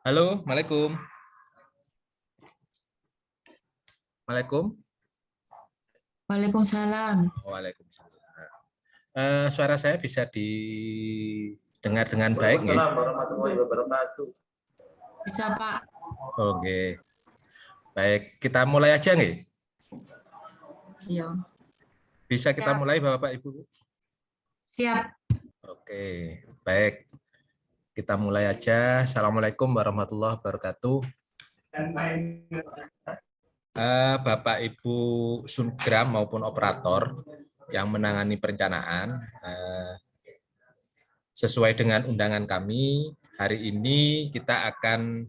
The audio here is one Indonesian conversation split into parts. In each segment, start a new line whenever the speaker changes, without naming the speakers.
Halo, Assalamualaikum. Waalaikumsalam.
Waalaikumsalam.
Waalaikumsalam. Suara saya bisa didengar dengan baik nggih?
Bisa, Pak.
Oke. Baik, kita mulai aja nggih?
Iya.
Bisa kita mulai Bapak Ibu?
Siap.
Oke, baik. Kita mulai aja. Assalamualaikum warahmatullahi wabarakatuh. Bapak Ibu Sungram maupun operator yang menangani perencanaan, sesuai dengan undangan kami, hari ini kita akan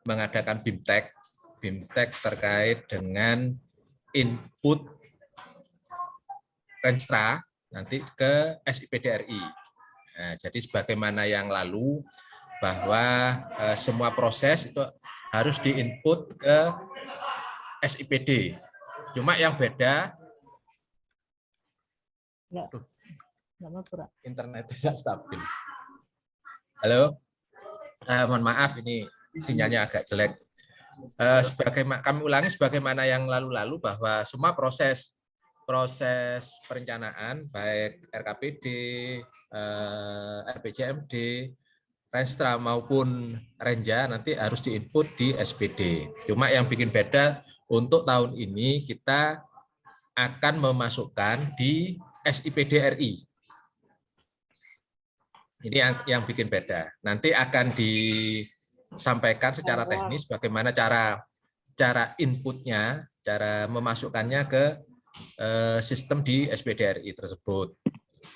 mengadakan BIMTEK terkait dengan input Renstra nanti ke SIPDRI. Nah, jadi sebagaimana yang lalu, bahwa semua proses itu harus diinput ke SIPD. Cuma yang beda, internet tidak stabil. Halo, mohon maaf ini sinyalnya agak jelek. Kami ulangi sebagaimana yang lalu-lalu bahwa semua proses perencanaan baik RKPD, RPJMD, Renstra maupun Renja nanti harus diinput di SPD. Cuma yang bikin beda untuk tahun ini kita akan memasukkan di SIPDRI. Ini yang bikin beda. Nanti akan disampaikan secara teknis bagaimana cara inputnya, cara memasukkannya ke sistem di SPDRI tersebut.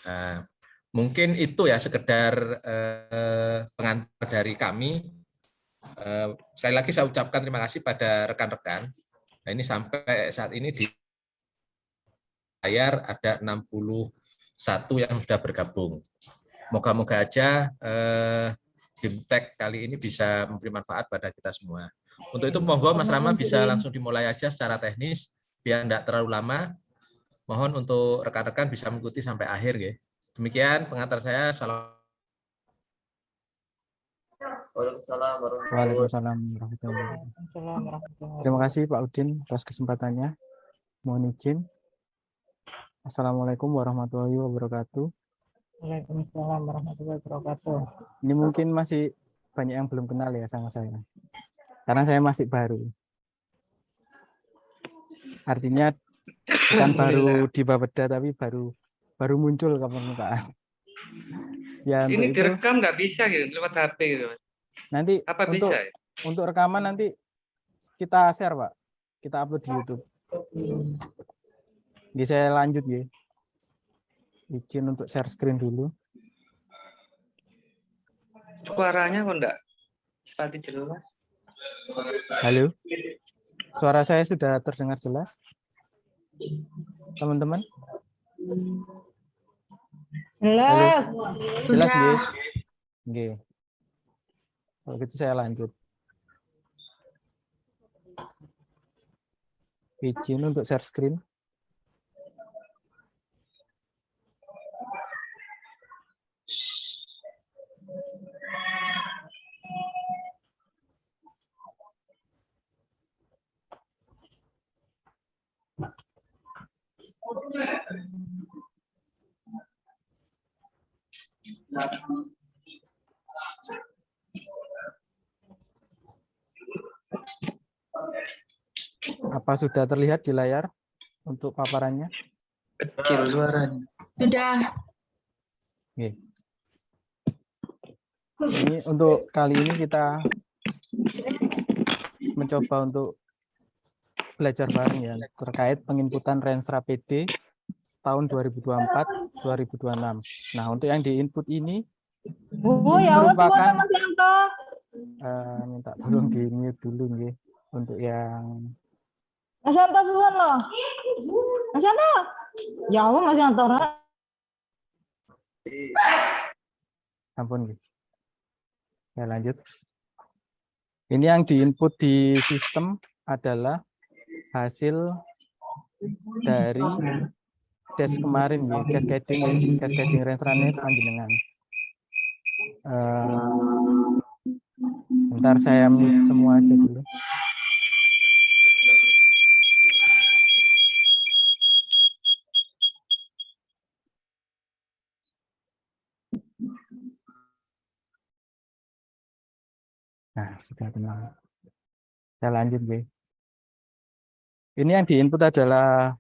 Nah, mungkin itu ya sekedar pengantar dari kami. Sekali lagi saya ucapkan terima kasih pada rekan-rekan. Nah, ini sampai saat ini di layar ada 61 yang sudah bergabung. Moga-moga aja BIMTEK kali ini bisa memberi manfaat pada kita semua. Untuk itu monggo Mas Rama bisa langsung dimulai aja secara teknis biar tidak terlalu lama. Mohon untuk rekan-rekan bisa mengikuti sampai akhir ya. Demikian pengantar saya.
Waalaikumsalam warahmatullahi wabarakatuh. Terima kasih Pak Udin atas kesempatannya. Mohon izin. Assalamualaikum warahmatullahi wabarakatuh.
Waalaikumsalam warahmatullahi wabarakatuh.
Ini mungkin masih banyak yang belum kenal ya sama saya. Karena saya masih baru. Artinya bukan baru di Bapeda tapi baru muncul ke permukaan. Ya,
ini
itu,
direkam nggak bisa gitu lewat HP gitu.
Nanti
apa
untuk
bisa?
Untuk rekaman nanti kita share Pak. Kita upload di YouTube. Jadi saya lanjut ya. Izin untuk share screen dulu.
Suaranya kok enggak seperti jelas?
Halo. Suara saya sudah terdengar jelas? Teman-teman?
Jelas.
Jelas
Sudah.
nggih? Nggih. Kalau gitu saya lanjut. Izin untuk share screen. Apa sudah terlihat di layar untuk paparannya?
Kecil suaranya.
Sudah.
Oke. Ini untuk kali ini kita mencoba untuk belajar bareng ya terkait penginputan Renstra PD tahun 2024-2026. Nah, untuk yang diinput ini merupakan minta tolong di mute dulu nih untuk yang
Mas Yanto suwun loh. Mas Yanto. Ya Allah Mas Yanto.
ampun gitu. Ya lanjut. Ini yang diinput di sistem adalah hasil dari tes kemarin ya, cascading Renstra panjenengan. Ntar saya mute semua aja dulu. Nah, sudah kenal. Saya lanjut, gue. Ini yang diinput adalah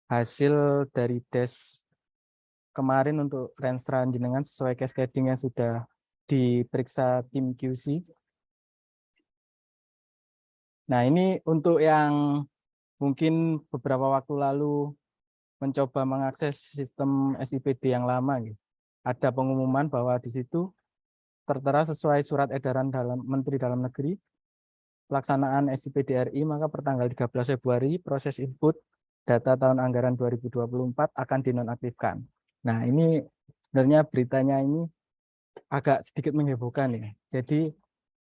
hasil dari tes kemarin untuk Renstra jenengan sesuai cascading yang sudah diperiksa tim QC. Nah, ini untuk yang mungkin beberapa waktu lalu mencoba mengakses sistem SIPD yang lama, gitu. Ada pengumuman bahwa di situ tertera sesuai surat edaran Menteri Dalam Negeri pelaksanaan SIPD RI, maka pertanggal 13 Februari proses input data tahun anggaran 2024 akan dinonaktifkan. Nah, ini sebenarnya beritanya ini agak sedikit menghebohkan ya. Jadi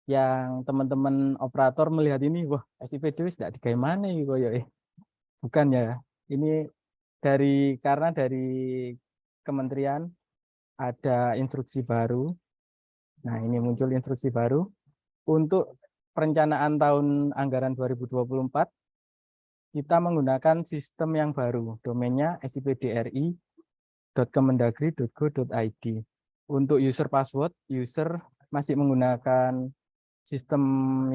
yang teman-teman operator melihat ini, wah SIPD tidak digawe mana ya. Bukan ya. Ini karena dari kementerian ada instruksi baru. Nah, ini muncul instruksi baru untuk perencanaan tahun anggaran 2024 kita menggunakan sistem yang baru, domainnya sipdri.kemendagri.go.id. Untuk user password, user masih menggunakan sistem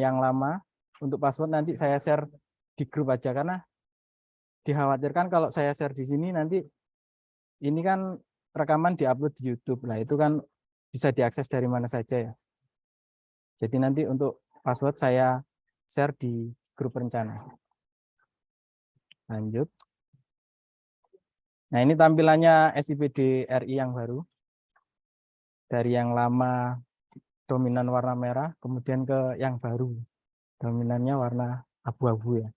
yang lama. Untuk password nanti saya share di grup aja, karena dikhawatirkan kalau saya share di sini nanti ini kan rekaman diupload di YouTube. Nah, itu kan bisa diakses dari mana saja ya. Jadi nanti untuk password saya share di grup rencana. Lanjut. Nah, ini tampilannya SIPD RI yang baru. Dari yang lama dominan warna merah, kemudian ke yang baru. Dominannya warna abu-abu ya.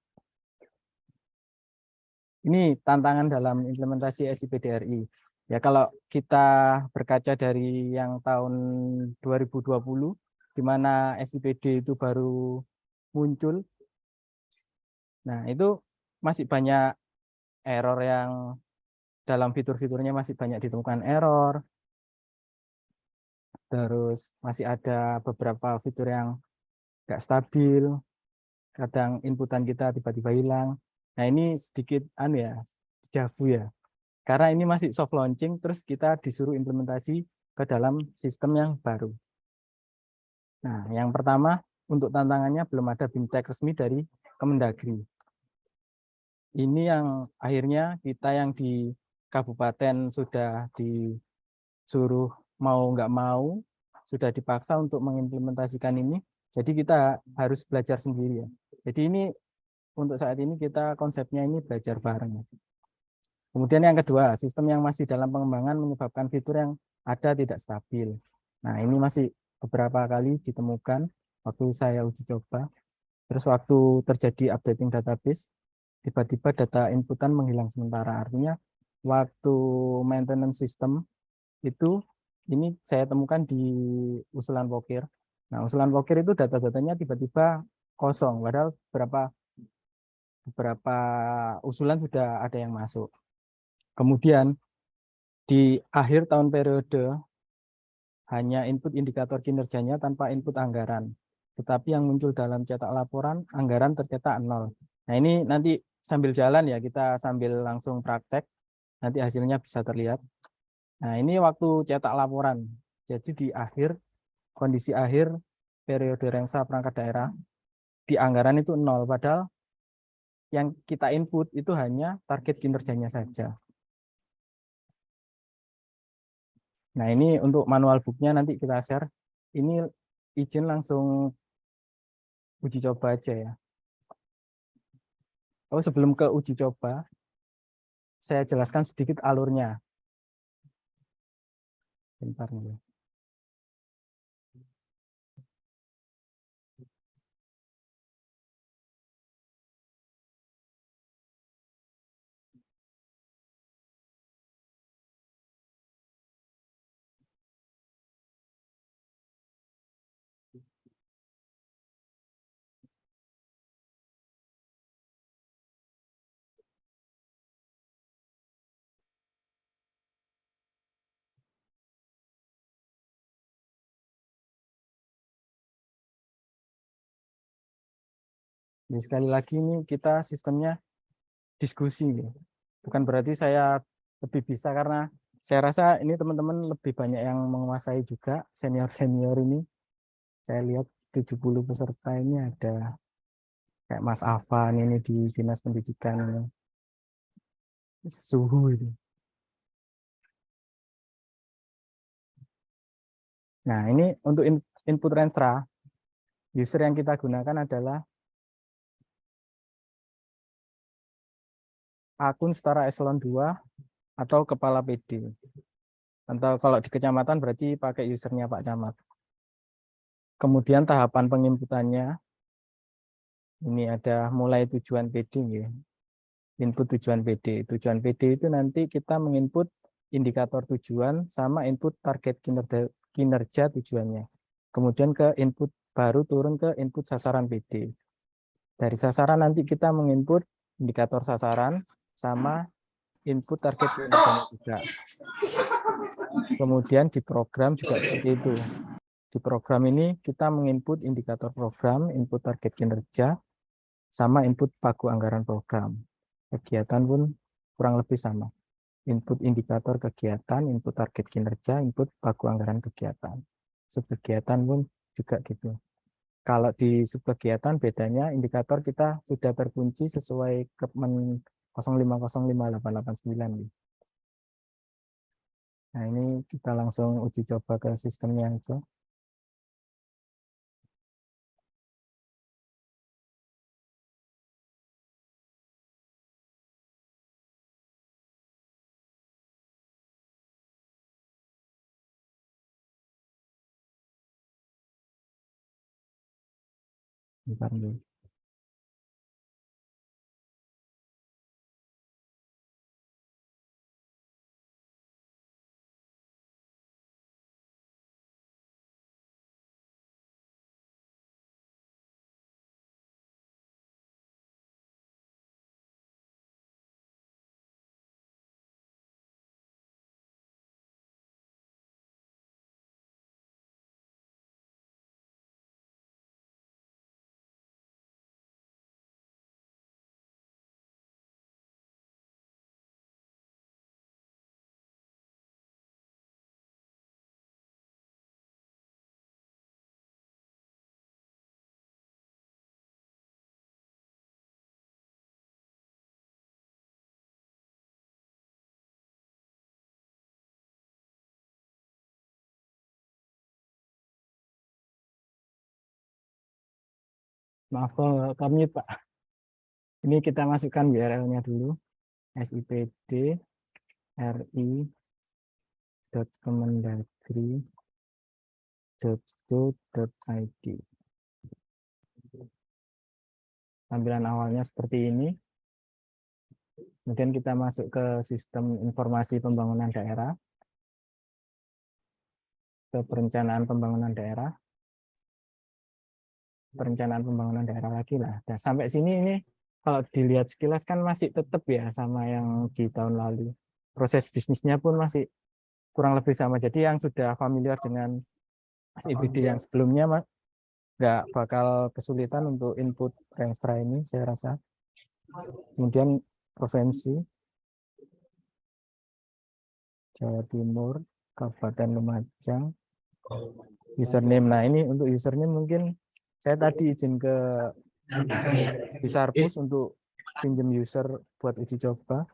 Ini tantangan dalam implementasi SIPD RI. Ya, kalau kita berkaca dari yang tahun 2020, di mana SIPD itu baru muncul. Nah, itu masih banyak error yang dalam fitur-fiturnya masih banyak ditemukan error. Terus masih ada beberapa fitur yang nggak stabil. Kadang inputan kita tiba-tiba hilang. Nah, ini sedikit dejavu ya. Karena ini masih soft launching, terus kita disuruh implementasi ke dalam sistem yang baru. Nah, yang pertama untuk tantangannya belum ada BIMTEK resmi dari Kemendagri. Ini yang akhirnya kita yang di kabupaten sudah disuruh mau nggak mau, sudah dipaksa untuk mengimplementasikan ini. Jadi kita harus belajar sendiri ya. Jadi ini untuk saat ini kita konsepnya ini belajar bareng. Kemudian yang kedua, sistem yang masih dalam pengembangan menyebabkan fitur yang ada tidak stabil. Nah, ini masih beberapa kali ditemukan waktu saya uji coba. Terus waktu terjadi updating database, tiba-tiba data inputan menghilang sementara. Artinya waktu maintenance system itu ini saya temukan di usulan Pokir. Nah, usulan Pokir itu data-datanya tiba-tiba kosong, padahal beberapa usulan sudah ada yang masuk. Kemudian di akhir tahun periode hanya input indikator kinerjanya tanpa input anggaran. Tetapi yang muncul dalam cetak laporan, anggaran tercetak 0. Nah, ini nanti sambil jalan ya, kita sambil langsung praktek, nanti hasilnya bisa terlihat. Nah, ini waktu cetak laporan. Jadi di kondisi akhir periode Renstra perangkat daerah, di anggaran itu 0, padahal yang kita input itu hanya target kinerjanya saja. Nah, ini untuk manual booknya nanti kita share. Ini izin langsung uji coba aja ya. Oh, sebelum ke uji coba, saya jelaskan sedikit alurnya. Bentar nih. Jadi sekali lagi ini kita sistemnya diskusi. Bukan berarti saya lebih bisa, karena saya rasa ini teman-teman lebih banyak yang menguasai juga, senior-senior ini. Saya lihat 70 peserta ini ada kayak Mas Afan ini di Dinas Pendidikan ini. Suhu itu. Nah, ini untuk input Renstra, user yang kita gunakan adalah akun setara eselon 2 atau kepala PD. Atau kalau di kecamatan berarti pakai usernya Pak Camat. Kemudian tahapan penginputannya, ini ada mulai tujuan PD. Ya. Input tujuan PD. Tujuan PD itu nanti kita menginput indikator tujuan sama input target kinerja tujuannya. Kemudian ke input baru turun ke input sasaran PD. Dari sasaran nanti kita menginput indikator sasaran sama input target kinerjanya juga. Kemudian di program juga seperti itu. Di program ini kita menginput indikator program, input target kinerja, sama input pagu anggaran program. Kegiatan pun kurang lebih sama. Input indikator kegiatan, input target kinerja, input pagu anggaran kegiatan. Subkegiatan pun juga gitu. Kalau di subkegiatan bedanya indikator kita sudah terkunci sesuai Kepmen 0505889. Nah, ini kita langsung uji coba ke sistemnya aja. Bentar dulu. Maaf kalau kami Pak. Ini kita masukkan URL-nya dulu. sipd.ri.kemendagri.go.id. Tampilan awalnya seperti ini. Kemudian kita masuk ke sistem informasi pembangunan daerah. Ke perencanaan pembangunan daerah. Perencanaan pembangunan daerah lagi lah. Dan sampai sini ini kalau dilihat sekilas kan masih tetap ya sama yang di tahun lalu. Proses bisnisnya pun masih kurang lebih sama. Jadi yang sudah familiar dengan IPD yang sebelumnya nggak bakal kesulitan untuk input Renstra ini, saya rasa. Kemudian provinsi Jawa Timur, Kabupaten Lumajang, username. Nah ini untuk username mungkin saya tadi izin ke Disarpus untuk pinjam user buat uji coba.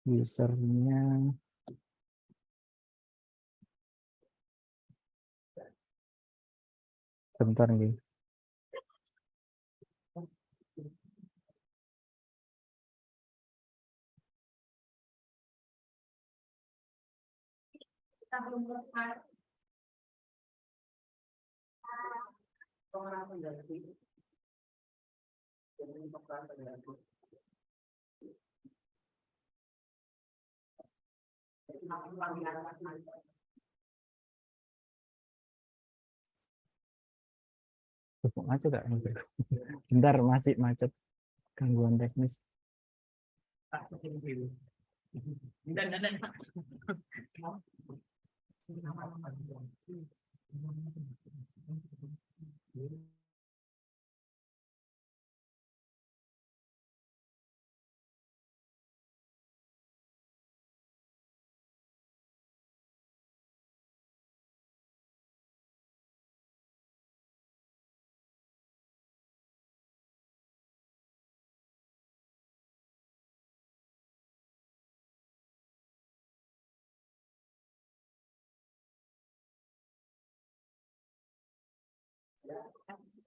Usernya bentar nih. Kok macet gak? Bentar, masih macet. Gangguan teknis.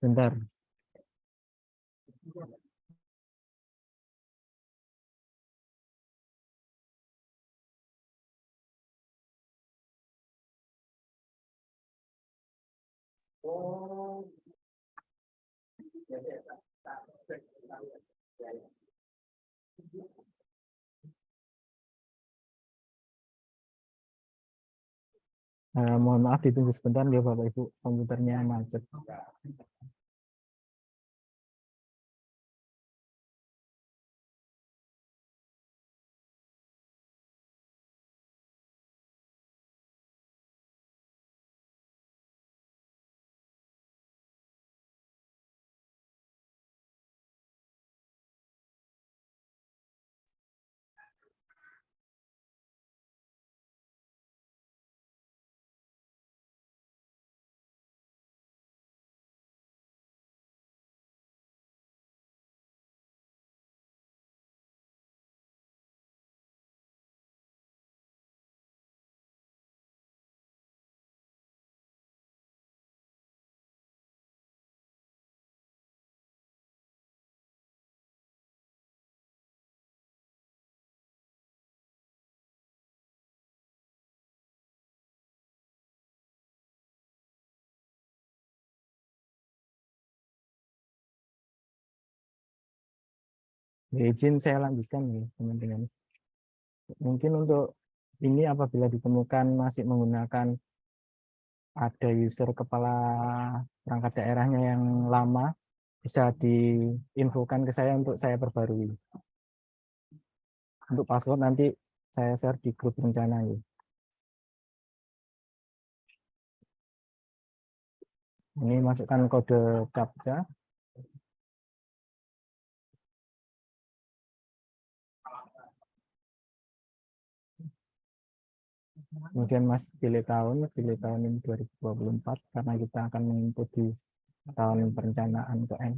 Bentar. Mohon maaf ditunggu sebentar ya Bapak Ibu, komputernya macet. Ya, izin saya lanjutkan ya teman-teman. Mungkin untuk ini apabila ditemukan masih menggunakan ada user kepala perangkat daerahnya yang lama, bisa diinfokan ke saya untuk saya perbarui. Untuk password nanti saya share di grup rencana ya. Ini masukkan kode CAPTCHA. Kemudian Mas pilih tahun ini 2024 karena kita akan menginput di tahun perencanaan UKM.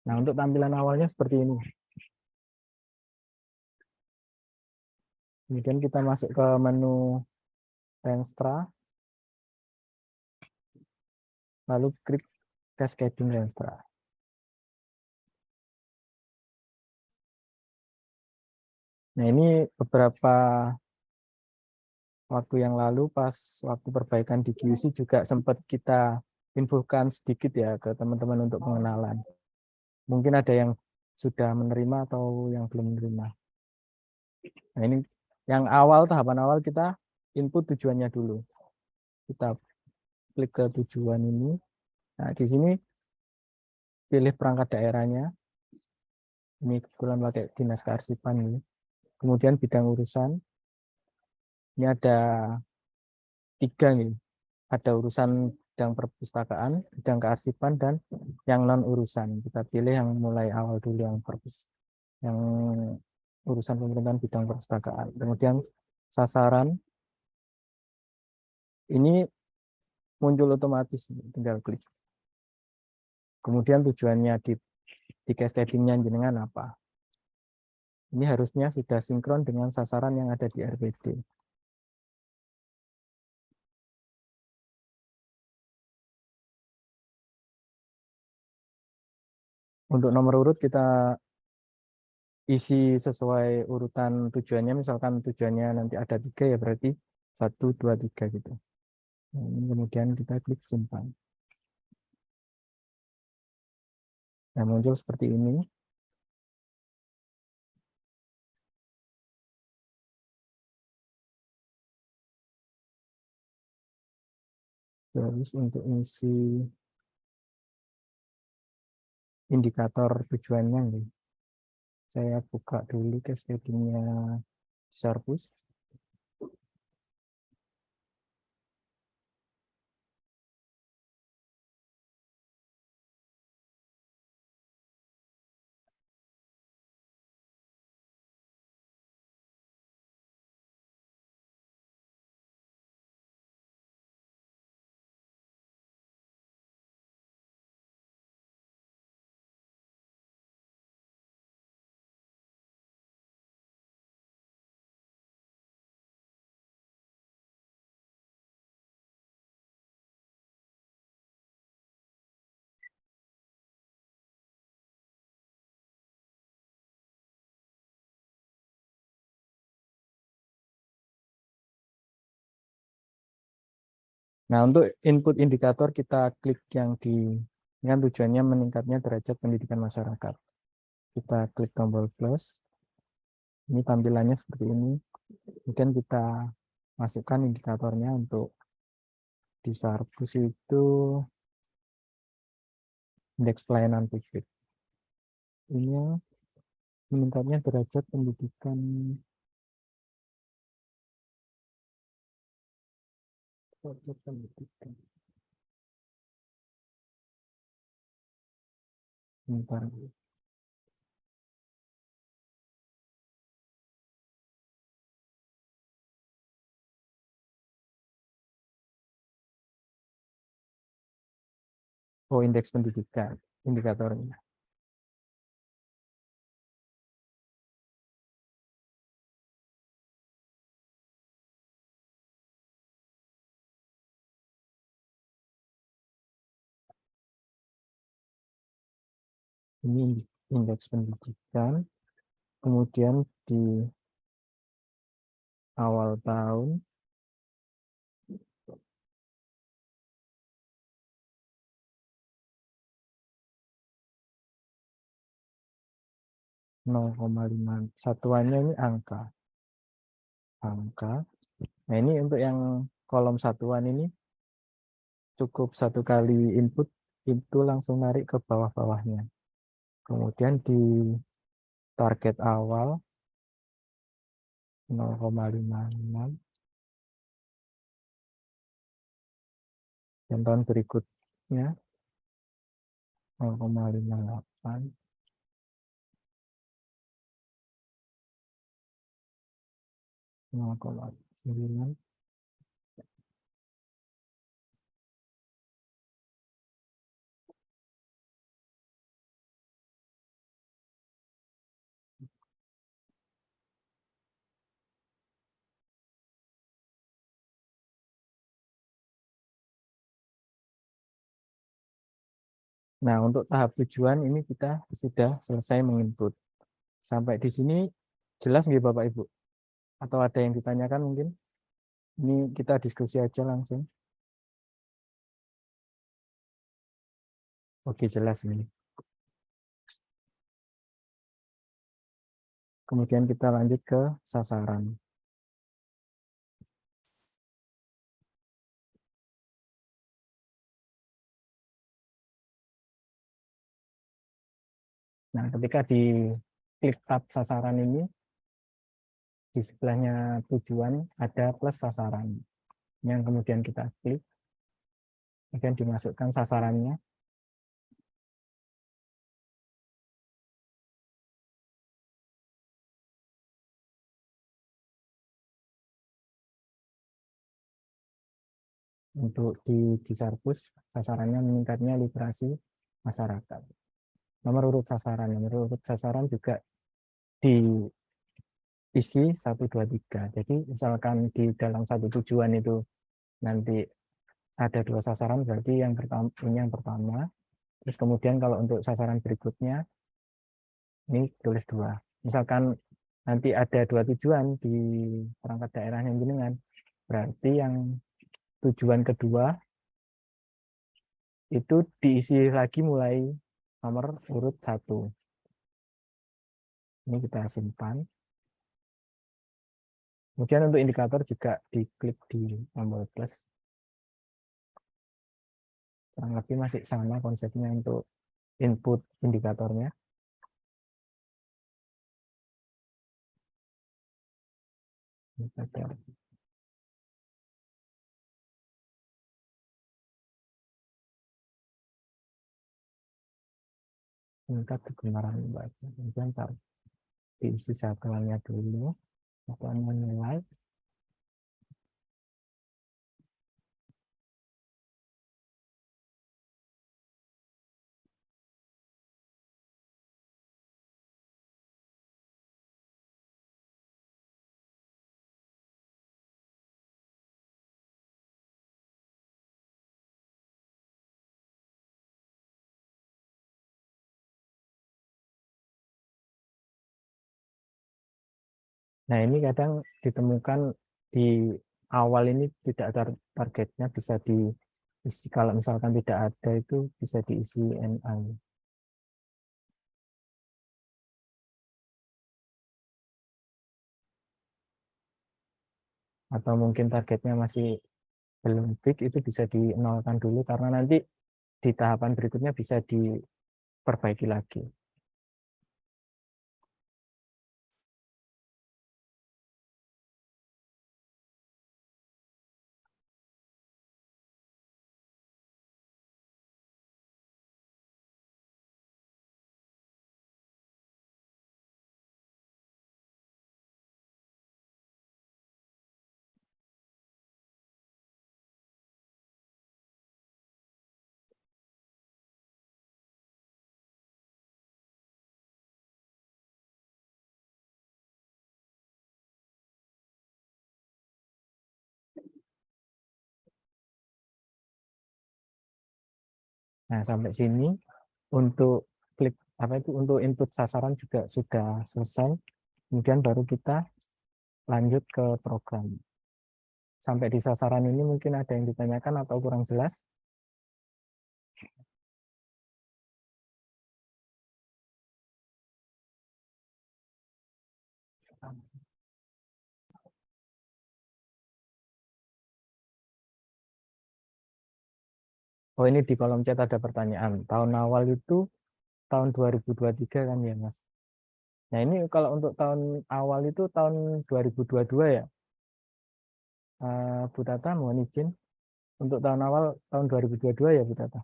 Nah, untuk tampilan awalnya seperti ini. Kemudian kita masuk ke menu Renstra, lalu klik Cascading Renstra. Nah, ini beberapa waktu yang lalu pas waktu perbaikan di QC juga sempat kita infokan sedikit ya ke teman-teman untuk pengenalan. Mungkin ada yang sudah menerima atau yang belum menerima. Nah, ini yang awal, tahapan awal kita input tujuannya dulu. Kita klik ke tujuan ini. Nah, di sini pilih perangkat daerahnya. Ini kebetulan pakai dinas kearsipan ini. Kemudian bidang urusan. Ini ada 3 nih. Ada urusan bidang perpustakaan, bidang kearsipan, dan yang non urusan. Kita pilih yang mulai awal dulu yang urusan pemerintahan bidang perpustakaan. Kemudian sasaran ini muncul otomatis, tinggal klik. Kemudian tujuannya di cascading-nya jenengan apa? Ini harusnya sudah sinkron dengan sasaran yang ada di RPD. Untuk nomor urut kita isi sesuai urutan tujuannya, misalkan tujuannya nanti ada 3 ya berarti 1, 2, 3 gitu. Nah, ini kemudian kita klik simpan. Nah, muncul seperti ini. Terus untuk isi indikator tujuannya nih. Saya buka dulu cascading-nya Sarpus. Nah, untuk input indikator kita klik yang di ini kan tujuannya meningkatnya derajat pendidikan masyarakat. Kita klik tombol plus. Ini tampilannya seperti ini. Kemudian kita masukkan indikatornya untuk di Sarpus itu indeks pelayanan publik. Ini meningkatnya derajat pendidikan Bentar. Oh, indeks pendidikan indikatornya. Ini indeks pendidikan. Kemudian di awal tahun (0,5) satuannya ini angka. Nah, ini untuk yang kolom satuan ini cukup satu kali input itu langsung narik ke bawah-bawahnya. Kemudian di target awal 0,56 dan tahun berikutnya 0,58, 0,9. Nah, untuk tahap tujuan ini kita sudah selesai menginput. Sampai di sini jelas nggak Bapak Ibu? Atau ada yang ditanyakan mungkin? Ini kita diskusi aja langsung. Oke, jelas ini. Kemudian kita lanjut ke sasaran. Nah, ketika di klik tab sasaran ini, di sebelahnya tujuan ada plus sasaran. Yang kemudian kita klik, kemudian dimasukkan sasarannya. Untuk di Sarpus, sasarannya meningkatnya literasi masyarakat. Nomor urut sasaran juga diisi 1, 2, 3. Jadi misalkan di dalam satu tujuan itu nanti ada 2 sasaran, berarti yang pertama ini yang pertama. Terus kemudian kalau untuk sasaran berikutnya ini tulis 2. Misalkan nanti ada 2 tujuan di perangkat daerahnya jenengan, berarti yang tujuan kedua itu diisi lagi mulai nomor urut 1. Ini kita simpan. Kemudian untuk indikator juga diklik di tombol plus. Kurang lebih masih sama konsepnya untuk input indikatornya. Indikator. Tingkat kegemaran membaca. Kemudian taruh diisi satuannya dulu, satuannya nilai. Nah, ini kadang ditemukan di awal ini tidak ada targetnya, bisa diisi. Kalau misalkan tidak ada itu bisa diisi NA. Atau mungkin targetnya masih belum fix, itu bisa dinolkan dulu karena nanti di tahapan berikutnya bisa diperbaiki lagi. Nah, sampai sini untuk klik apa itu untuk input sasaran juga sudah selesai. Kemudian baru kita lanjut ke program. Sampai di sasaran ini mungkin ada yang ditanyakan atau kurang jelas. Oh, ini di kolom chat ada pertanyaan. Tahun awal itu tahun 2023 kan ya, Mas? Nah, ini kalau untuk tahun awal itu tahun 2022 ya. Bu Tata mohon izin. Untuk tahun awal tahun 2022 ya, Bu Tata.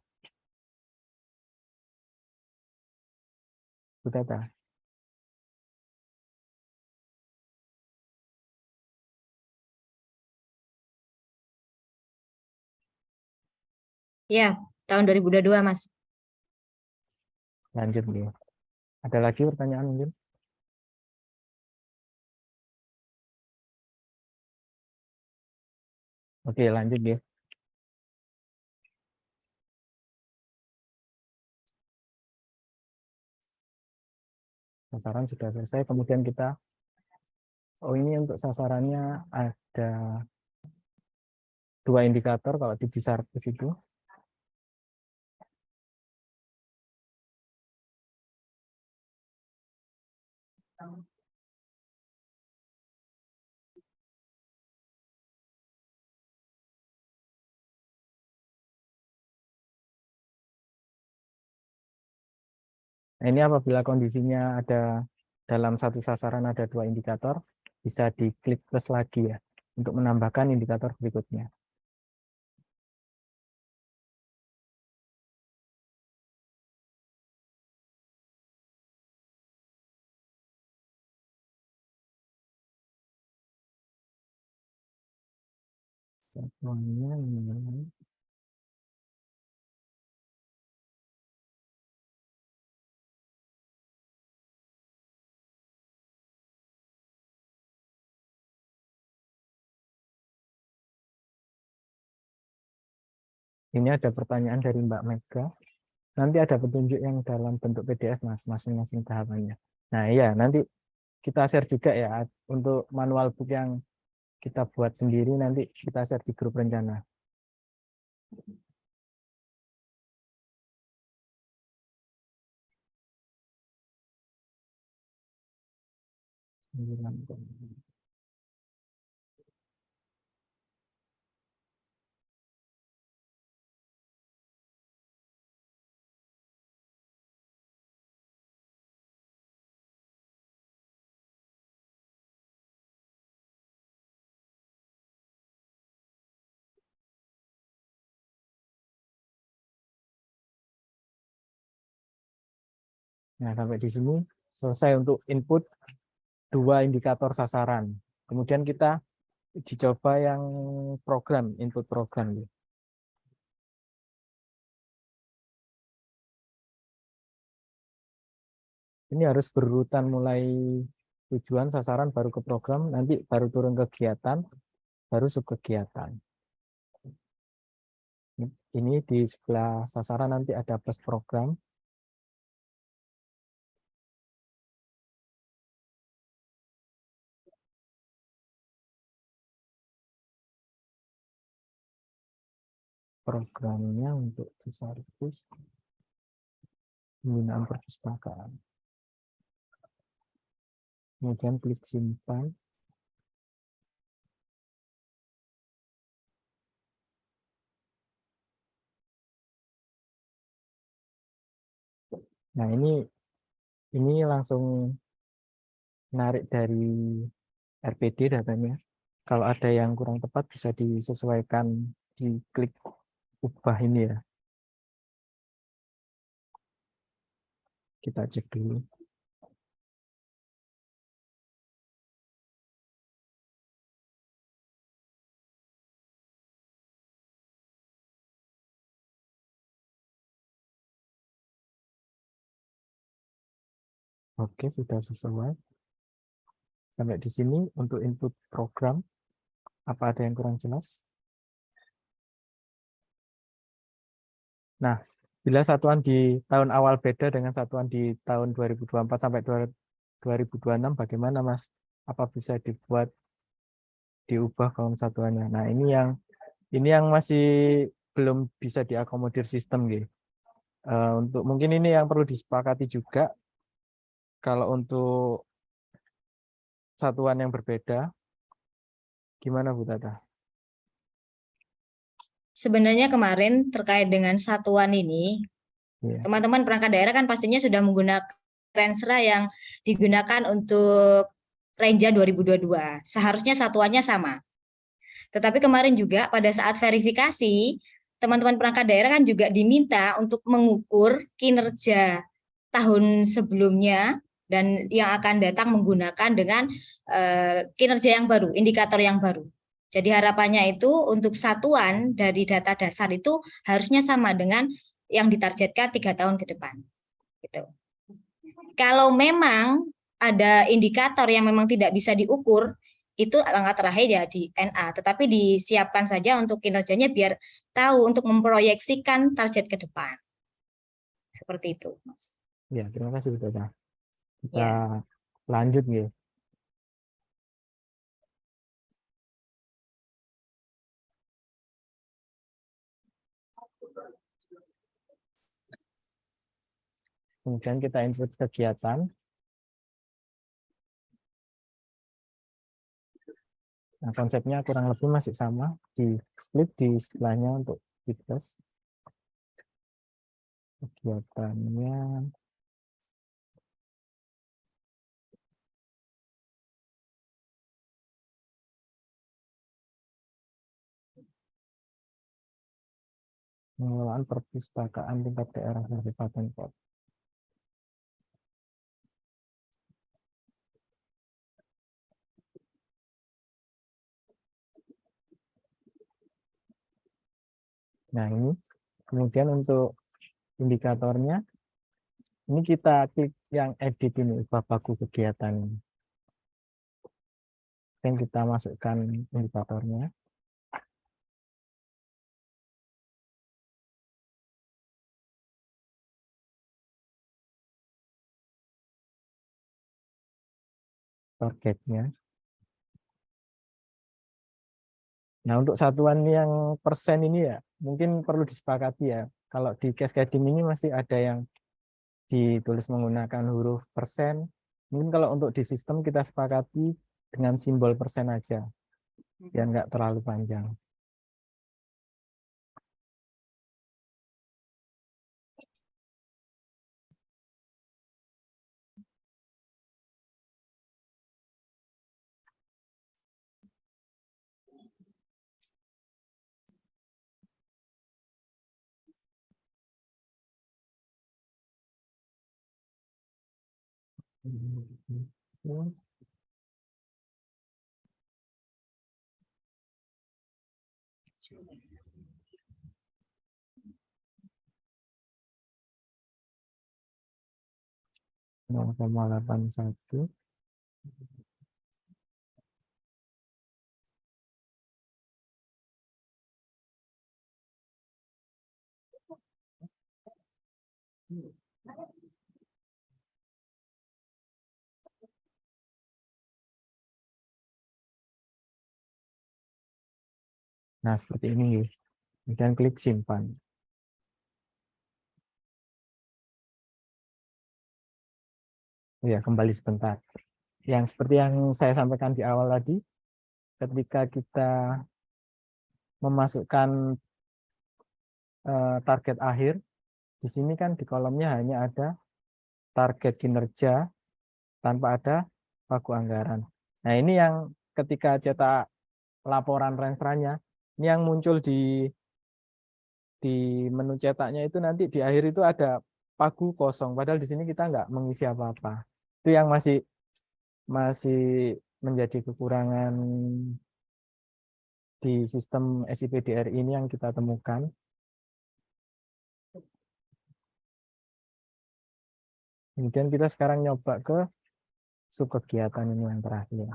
Bu Tata.
Ya, tahun 2022, Mas.
Lanjut nih. Ada lagi pertanyaan mungkin? Oke, lanjut ya. Sasaran sudah selesai. Kemudian kita, oh ini untuk sasarannya ada 2 indikator kalau di Cisartis itu. Nah, ini apabila kondisinya ada dalam satu sasaran ada 2 indikator, bisa diklik plus lagi ya, untuk menambahkan indikator berikutnya. Satuannya ini. Ini ada pertanyaan dari Mbak Mega. Nanti ada petunjuk yang dalam bentuk PDF, Mas, masing-masing tahapannya. Nah, iya, nanti kita share juga ya untuk manual book yang kita buat sendiri, nanti kita share di grup rencana. Nah, sampai di sini selesai untuk input 2 indikator sasaran. Kemudian kita uji coba yang program, input program. Ini harus berurutan mulai tujuan, sasaran, baru ke program, nanti baru turun ke kegiatan, baru subkegiatan. Ini di sebelah sasaran nanti ada plus program. Programnya untuk disarkus pembinaan perpustakaan. Kemudian klik simpan. Nah, ini langsung narik dari RPD datanya. Kalau ada yang kurang tepat bisa disesuaikan di klik ubah ini ya. Kita cek dulu. Oke, sudah sesuai. Sampai di sini untuk input program. Apa ada yang kurang jelas? Nah, bila satuan di tahun awal beda dengan satuan di tahun 2024 sampai 2026, bagaimana Mas? Apa bisa diubah kolom satuannya? Nah, ini yang masih belum bisa diakomodir sistem gitu. Untuk mungkin ini yang perlu disepakati juga. Kalau untuk satuan yang berbeda, gimana Bu Tata?
Sebenarnya kemarin terkait dengan satuan ini,
Iya.
teman-teman perangkat daerah kan pastinya sudah menggunakan Renstra yang digunakan untuk Renja 2022. Seharusnya satuannya sama. Tetapi kemarin juga pada saat verifikasi, teman-teman perangkat daerah kan juga diminta untuk mengukur kinerja tahun sebelumnya dan yang akan datang menggunakan dengan kinerja yang baru, indikator yang baru. Jadi harapannya itu untuk satuan dari data dasar itu harusnya sama dengan yang ditargetkan 3 tahun ke depan. Gitu. Kalau memang ada indikator yang memang tidak bisa diukur, itu langkah terakhir ya di NA. Tetapi disiapkan saja untuk kinerjanya biar tahu untuk memproyeksikan target ke depan. Seperti itu, Mas.
Ya, terima kasih Bu Tata. Kita
Ya.
lanjut nih. Kemudian kita input kegiatan. Nah, konsepnya kurang lebih masih sama. Di-klik di sebelahnya untuk feedback. Kegiatannya. Pengelolaan perpustakaan tingkat daerah kabupaten kota. Nah, ini kemudian untuk indikatornya, ini kita klik yang edit ini, ubah baku kegiatan ini. Dan kita masukkan indikatornya. Targetnya. Nah, untuk satuan yang persen ini ya, mungkin perlu disepakati ya. Kalau di cascading ini masih ada yang ditulis menggunakan huruf persen. Mungkin kalau untuk di sistem kita sepakati dengan simbol persen aja, biar nggak terlalu panjang. 0,81. Nah, seperti ini. Kemudian klik simpan. Oh ya, kembali sebentar. Yang seperti yang saya sampaikan di awal tadi, ketika kita memasukkan target akhir, di sini kan di kolomnya hanya ada target kinerja tanpa ada pagu anggaran. Nah, ini yang ketika cetak laporan renfranya, ini yang muncul di menu cetaknya itu nanti di akhir itu ada pagu kosong, padahal di sini kita nggak mengisi apa-apa. Itu yang masih menjadi kekurangan di sistem SIPDR ini yang kita temukan. Kemudian kita sekarang nyoba ke subkegiatan ini yang terakhir.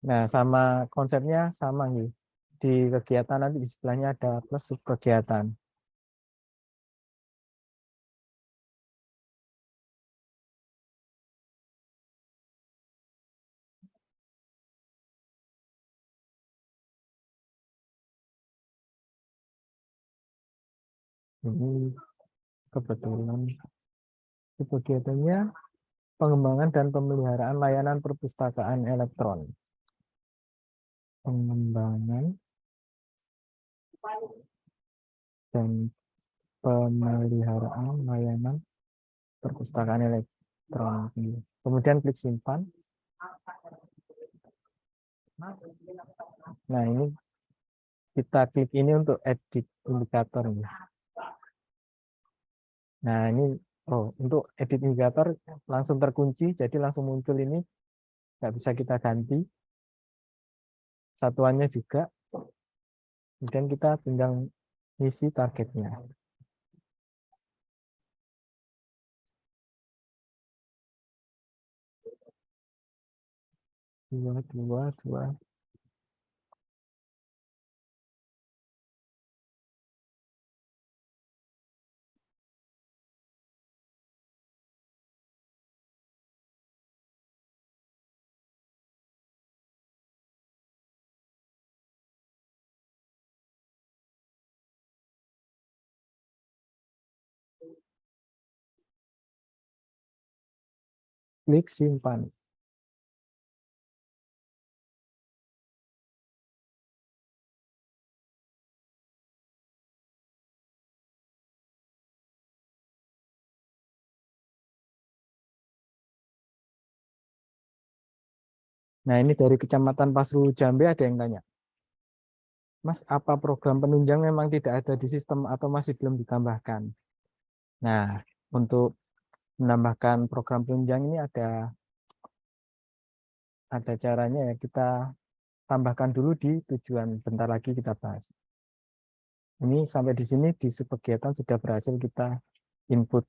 Nah, sama konsepnya sama nih. Di kegiatan nanti di sebelahnya ada plus subkegiatan. Ini kebetulan kegiatannya pengembangan dan pemeliharaan layanan perpustakaan elektron. Pengembangan dan pemeliharaan layanan perpustakaan elektron. Kemudian klik simpan. Nah, ini kita klik ini untuk edit indikator. Nah, ini untuk edit indikator langsung terkunci, jadi langsung muncul ini, nggak bisa kita ganti. Satuannya juga, kemudian kita tinggal isi targetnya. Dua. Klik simpan. Nah, ini dari Kecamatan Pasru Jambe ada yang tanya, Mas, apa program penunjang memang tidak ada di sistem atau masih belum ditambahkan? Nah, untuk menambahkan program penunjang ini ada caranya ya, kita tambahkan dulu di tujuan, bentar lagi kita bahas. Ini sampai di sini di subkegiatan sudah berhasil kita input.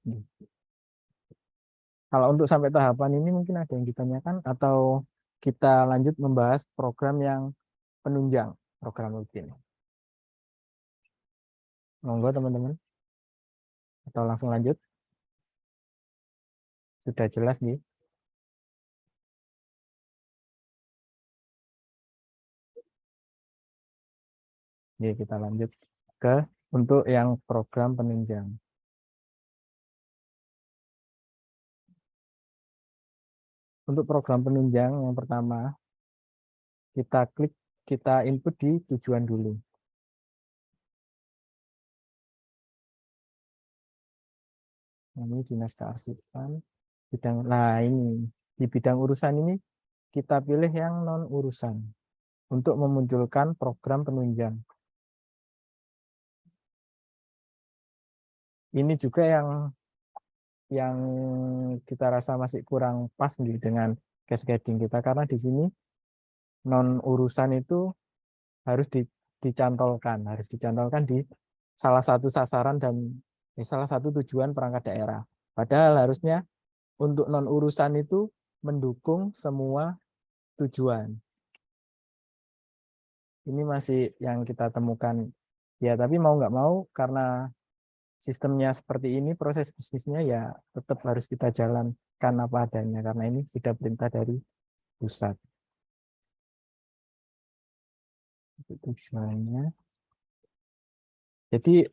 Kalau untuk sampai tahapan ini mungkin ada yang ditanyakan atau kita lanjut membahas program yang penunjang, program rutin. Monggo teman-teman. Atau langsung lanjut. Sudah jelas nih. Jadi kita lanjut ke untuk yang program penunjang. Untuk program penunjang yang pertama, kita input di tujuan dulu. Ini dinas kearsipan. Nah, ini di bidang urusan ini kita pilih yang non urusan. untuk memunculkan program penunjang. Ini juga yang kita rasa masih kurang pas nih dengan cascading kita, karena di sini non urusan itu harus dicantolkan di salah satu sasaran dan salah satu tujuan perangkat daerah. Padahal harusnya untuk non urusan itu mendukung semua tujuan. Ini masih yang kita temukan. Ya, tapi mau nggak mau karena sistemnya seperti ini, proses bisnisnya ya tetap harus kita jalankan apa adanya karena ini sudah perintah dari pusat. Itu tujuannya. Jadi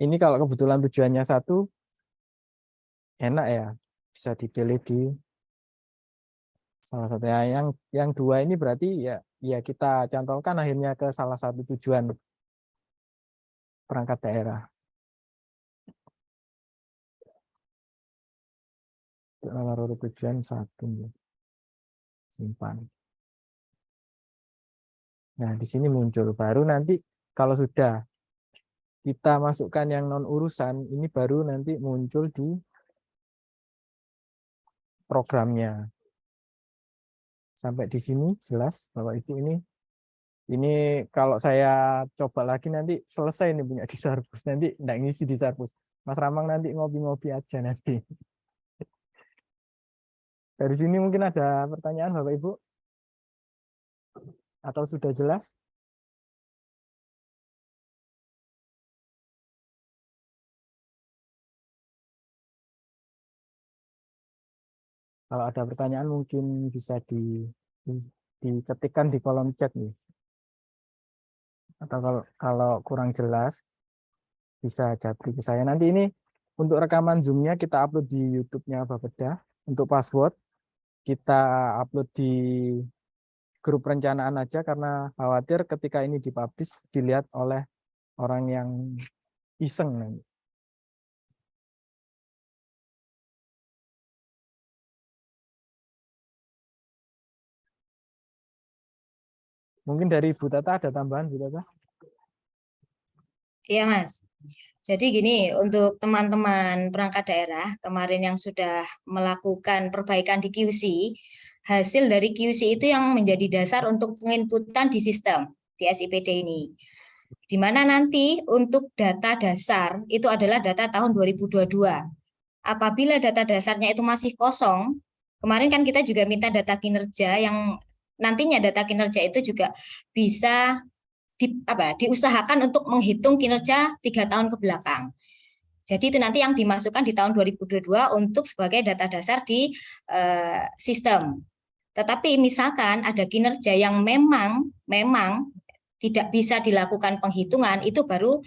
ini kalau kebetulan tujuannya satu, enak ya, bisa dipilih di salah satu. Yang dua ini berarti ya kita cantolkan akhirnya ke salah satu tujuan perangkat daerah. Nomor tujuan satu, simpan. Nah, di sini muncul. Baru nanti kalau sudah kita masukkan yang non urusan, ini baru nanti muncul di programnya. Sampai di sini jelas bahwa ini kalau saya coba lagi nanti selesai nih punya di Sarpus, nanti enggak ngisi di Sarpus. Mas Ramang nanti ngopi-ngopi aja nanti. Dari sini mungkin ada pertanyaan Bapak Ibu? Atau sudah jelas? Kalau ada pertanyaan mungkin bisa diketikkan di kolom chat nih. Atau kalau kurang jelas bisa japri ke saya. Nanti ini untuk rekaman Zoom-nya kita upload di YouTube-nya Bapeda. Untuk password kita upload di grup perencanaan aja karena khawatir ketika ini dipublish dilihat oleh orang yang iseng nanti. Mungkin dari Bu Tata ada tambahan, Bu Tata?
Iya, Mas. Jadi gini, untuk teman-teman perangkat daerah kemarin yang sudah melakukan perbaikan di QC, hasil dari QC itu yang menjadi dasar untuk penginputan di sistem di SIPD ini. Di mana nanti untuk data dasar itu adalah data tahun 2022. Apabila data dasarnya itu masih kosong, kemarin kan kita juga minta data kinerja yang nantinya data kinerja itu juga bisa diusahakan untuk menghitung kinerja 3 tahun ke belakang. Jadi itu nanti yang dimasukkan di tahun 2022 untuk sebagai data dasar di sistem. Tetapi misalkan ada kinerja yang memang tidak bisa dilakukan penghitungan, itu baru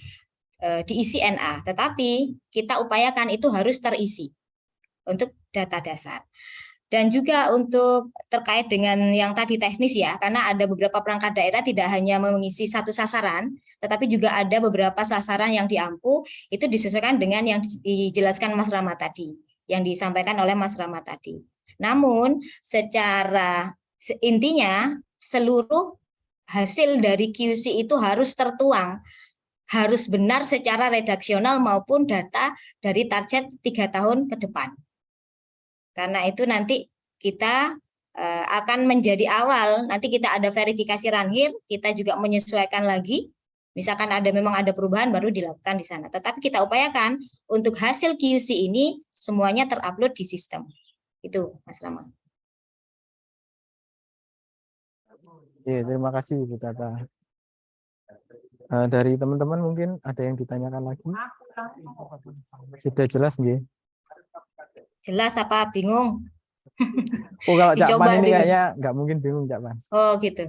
diisi NA. Tetapi kita upayakan itu harus terisi untuk data dasar. Dan juga untuk terkait dengan yang tadi teknis ya, karena ada beberapa perangkat daerah tidak hanya mengisi satu sasaran, tetapi juga ada beberapa sasaran yang diampu, itu disesuaikan dengan yang dijelaskan Mas Rama tadi, yang disampaikan oleh Mas Rama tadi. Namun secara intinya seluruh hasil dari QC itu harus tertuang, harus benar secara redaksional maupun data dari target 3 tahun ke depan. Karena itu nanti kita akan menjadi awal, nanti kita ada verifikasi ranhir, kita juga menyesuaikan lagi, misalkan memang ada perubahan baru dilakukan di sana. Tetapi kita upayakan untuk hasil QC ini semuanya terupload di sistem. Itu Mas Rama.
Ya, terima kasih Bu Tata. Dari teman-teman mungkin ada yang ditanyakan lagi? Sudah jelas nggih?
Jelas apa bingung?
Oh, kalau Cak
Dicoba
Pan ini
dulu.
kayaknya nggak mungkin bingung Cak Pan.
Oh gitu.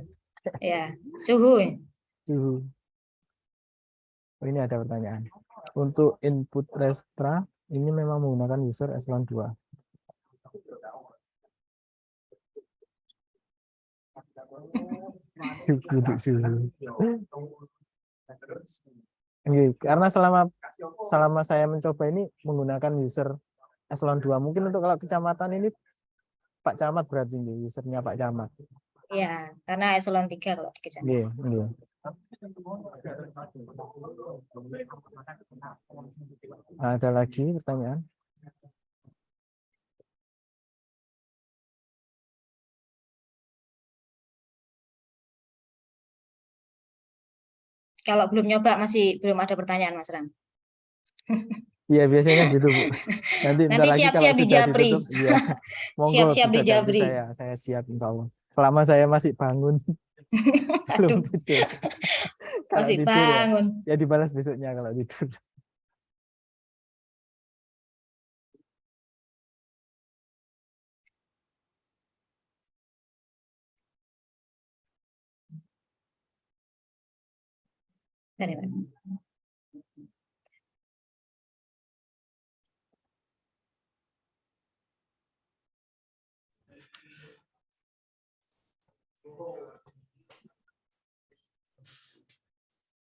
Ya, suhu.
Suhu. Oh, ini ada pertanyaan. Untuk input Restra ini memang menggunakan user eselon 2. Duduk suhu. Karena selama saya mencoba ini menggunakan user eselon 2. Mungkin untuk kalau kecamatan ini Pak Camat berarti usernya Pak Camat.
Ya, karena eselon 3 kalau di kecamatan.
Iya, iya. Ada lagi pertanyaan?
Kalau belum nyoba masih belum ada pertanyaan, Mas Ram.
Iya, biasanya gitu, Bu. Nanti bentar
Nanti
lagi kalau
siap-siap di
sudah
Japri.
ditutup, iya. Monggo
Siap-siap
bisa
di
Japri,
Japri.
saya siap insya Allah. Selama saya masih bangun, belum
Aduh,
tidur. Kalau
masih
tidur
bangun.
ya dibalas besoknya kalau tidur.
Bentar ya, Pak.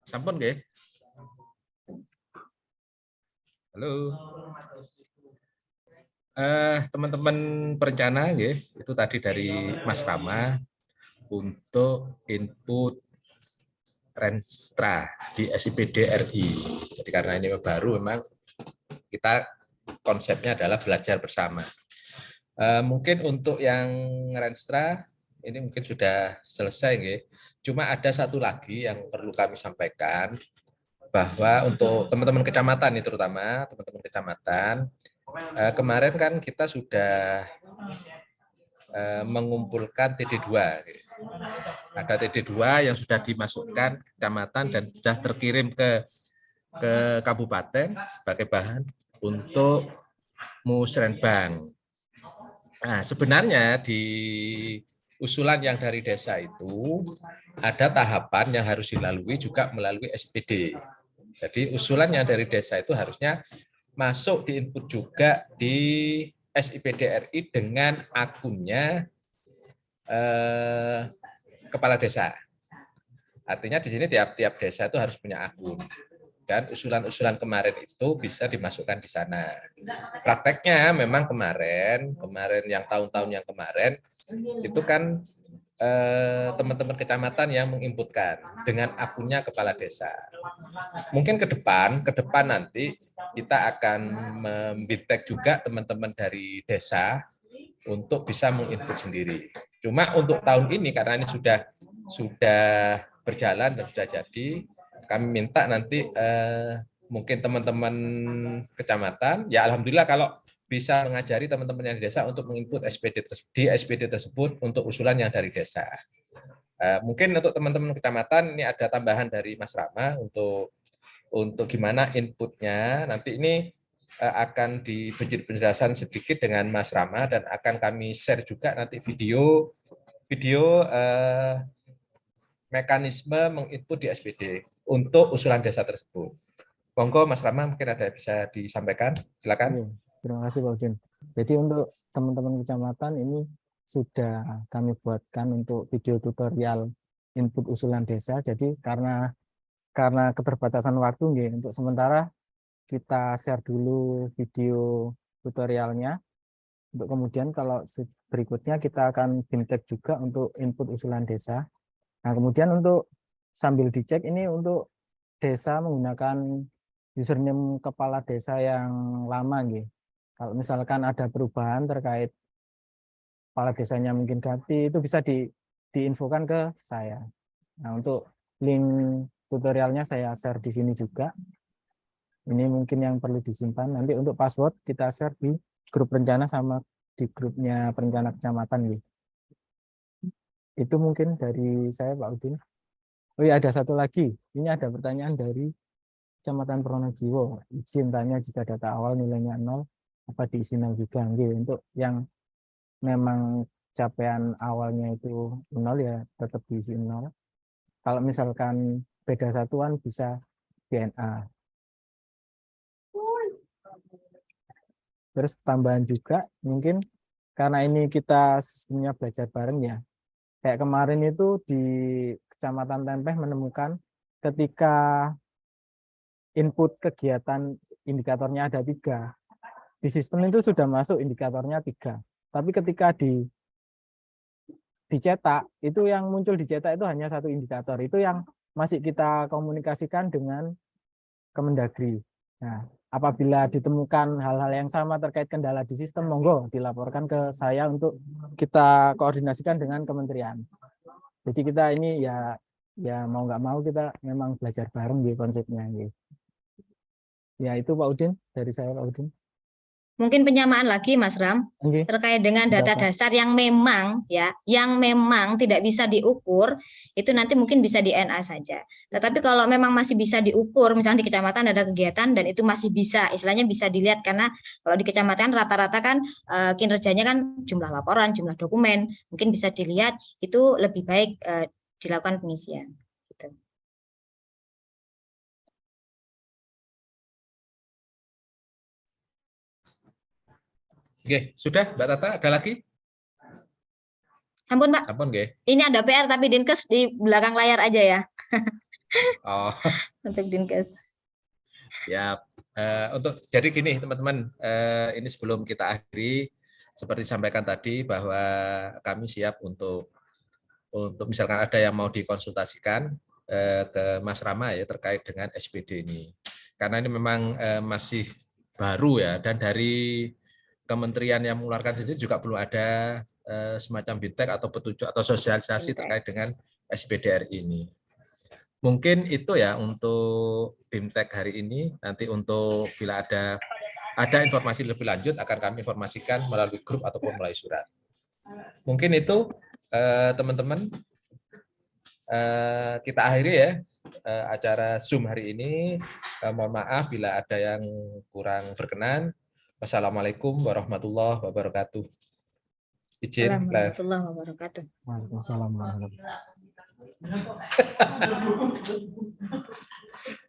Sampun nggih. Halo. Teman-teman perencana nggih, itu tadi dari Mas Rama untuk input Renstra di SIPD RI. Jadi karena ini baru memang kita konsepnya adalah belajar bersama. Mungkin untuk yang Renstra ini mungkin sudah selesai nggih. Cuma ada satu lagi yang perlu kami sampaikan bahwa untuk teman-teman kecamatan ini terutama teman-teman kecamatan kemarin kan kita sudah mengumpulkan TD2. Ada TD2 yang sudah dimasukkan ke kecamatan dan sudah terkirim ke kabupaten sebagai bahan untuk musrenbang. Nah, sebenarnya di usulan yang dari desa itu ada tahapan yang harus dilalui juga melalui SPD. Jadi usulan yang dari desa itu harusnya masuk di input juga di SIPD RI dengan akunnya kepala desa. Artinya di sini tiap-tiap desa itu harus punya akun. Dan usulan-usulan kemarin itu bisa dimasukkan di sana. Prakteknya memang kemarin yang tahun-tahun yang kemarin itu kan teman-teman kecamatan yang menginputkan dengan akunnya kepala desa. Mungkin ke depan nanti kita akan membintek juga teman-teman dari desa untuk bisa menginput sendiri. Cuma untuk tahun ini karena ini sudah berjalan dan sudah jadi, kami minta nanti mungkin teman-teman kecamatan, ya alhamdulillah kalau bisa mengajari teman-teman yang di desa untuk menginput SPD tersebut untuk usulan yang dari desa. Mungkin untuk teman-teman kecamatan ini ada tambahan dari Mas Rama untuk gimana inputnya. Nanti ini akan diberi penjelasan sedikit dengan Mas Rama dan akan kami share juga nanti video mekanisme menginput di SPD untuk usulan desa tersebut. Monggo Mas Rama mungkin ada bisa disampaikan, silakan.
Iya, terima kasih Pak Udin. Jadi untuk teman-teman kecamatan ini sudah kami buatkan untuk video tutorial input usulan desa. Jadi karena keterbatasan waktu nggih, untuk sementara kita share dulu video tutorialnya. Untuk kemudian kalau berikutnya kita akan bintek juga untuk input usulan desa. Nah, kemudian untuk sambil dicek ini untuk desa menggunakan username kepala desa yang lama nggih. Kalau misalkan ada perubahan terkait kepala desanya mungkin ganti, itu bisa diinfokan ke saya. Nah, untuk link tutorialnya saya share di sini juga. Ini mungkin yang perlu disimpan. Nanti untuk password kita share di grup rencana sama di grupnya perencana kecamatan gitu. Itu mungkin dari saya Pak Udin. Oh iya, ada satu lagi. Ini ada pertanyaan dari Kecamatan Pronojiwo. Izin tanya jika data awal nilainya 0, apa diisi 0 juga? Gitu. Untuk yang memang capaian awalnya itu 0 ya tetap diisi 0. Kalau misalkan beda satuan bisa DNA. Terus tambahan juga mungkin karena ini kita sistemnya belajar bareng ya. Kayak kemarin itu di Kecamatan Tempeh menemukan ketika input kegiatan indikatornya ada 3. Di sistem itu sudah masuk indikatornya 3. Tapi ketika dicetak, itu yang muncul dicetak itu hanya satu indikator. Itu yang masih kita komunikasikan dengan Kemendagri. Nah, apabila ditemukan hal-hal yang sama terkait kendala di sistem, monggo dilaporkan ke saya untuk kita koordinasikan dengan kementerian. Jadi kita ini ya mau nggak mau kita memang belajar bareng gitu konsepnya gitu. Ya itu Pak Udin, dari saya Pak Udin.
Mungkin penyamaan lagi Mas Ram
Oke.
terkait dengan data dasar yang memang tidak bisa diukur, itu nanti mungkin bisa di NA saja. Tetapi kalau memang masih bisa diukur, misalnya di kecamatan ada kegiatan dan itu masih bisa, istilahnya bisa dilihat, karena kalau di kecamatan rata-rata kan kinerjanya kan jumlah laporan, jumlah dokumen, mungkin bisa dilihat, itu lebih baik dilakukan pengisian. Gitu.
Oke, sudah Mbak Tata, ada lagi?
Sampun, Pak.
Sampun, nggih.
Ini ada PR tapi Dinkes di belakang layar aja ya.
Oh,
Untuk Dinkes.
siap. Jadi gini teman-teman, ini sebelum kita akhiri, seperti disampaikan tadi bahwa kami siap untuk misalkan ada yang mau dikonsultasikan ke Mas Rama ya terkait dengan SPD ini. Karena ini memang masih baru ya, dan dari kementerian yang mengeluarkan sendiri juga belum ada semacam bintek atau petunjuk atau sosialisasi terkait dengan SPDR ini. Mungkin itu ya untuk BIMTEK hari ini. Nanti untuk bila ada informasi lebih lanjut akan kami informasikan melalui grup ataupun melalui surat. Mungkin itu teman-teman, kita akhiri ya acara Zoom hari ini. Mohon maaf bila ada yang kurang berkenan. Wassalamualaikum warahmatullahi wabarakatuh. Izin live.
Warahmatullahi wabarakatuh.
Waalaikumsalam warahmatullahi wabarakatuh.